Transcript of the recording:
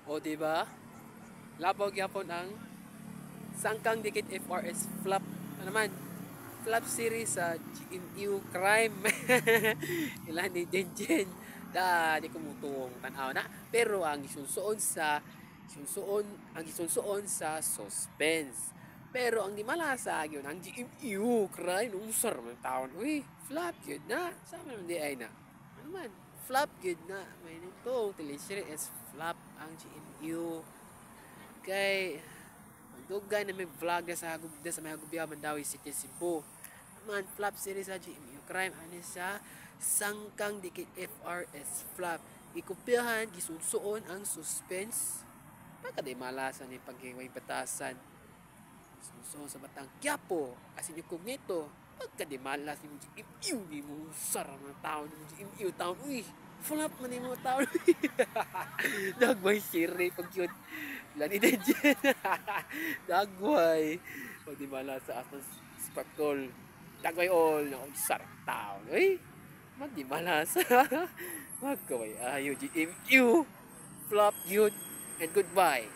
O diba? Labaw gyapon ang sangkang dikit FRS flop. Ano naman? Flop series sa GMU Crime. Ilan ni Jenjen. Di ko mutong tanaw na. Pero ang gisunsuon sa suspense. Pero ang di malasa yun, ang GMU Crime, nung sar man taon. Uy, flop yun na. Sama naman di ay na. Ano man? Flop yun na. May nito, teleserye is flop ang GMU. Kay dugay na may vlog na sa hagubda sa may hagubya Mandawi City, Cebu. Man flop series sa GMU Crime ani sa sangkang dikit FRS flop. Ikopyahan gisunsuon ang suspense. Pagkaday malasa ni paghiway batasan. Sunsuon sa Batang Quiapo asin yung kognito. Pagkaday malas ni GMU ni mo sarang ng taon ni GMU taon. Uy, flop man ni mo taon. Dagway siri pag yun. Lani na dyan. Dagway. O di ba na sa atong sparkle. Dagway all. Sarap taon. Uy. Mag di malasa. Magkaway ayo. GMU. Flop yun. And goodbye.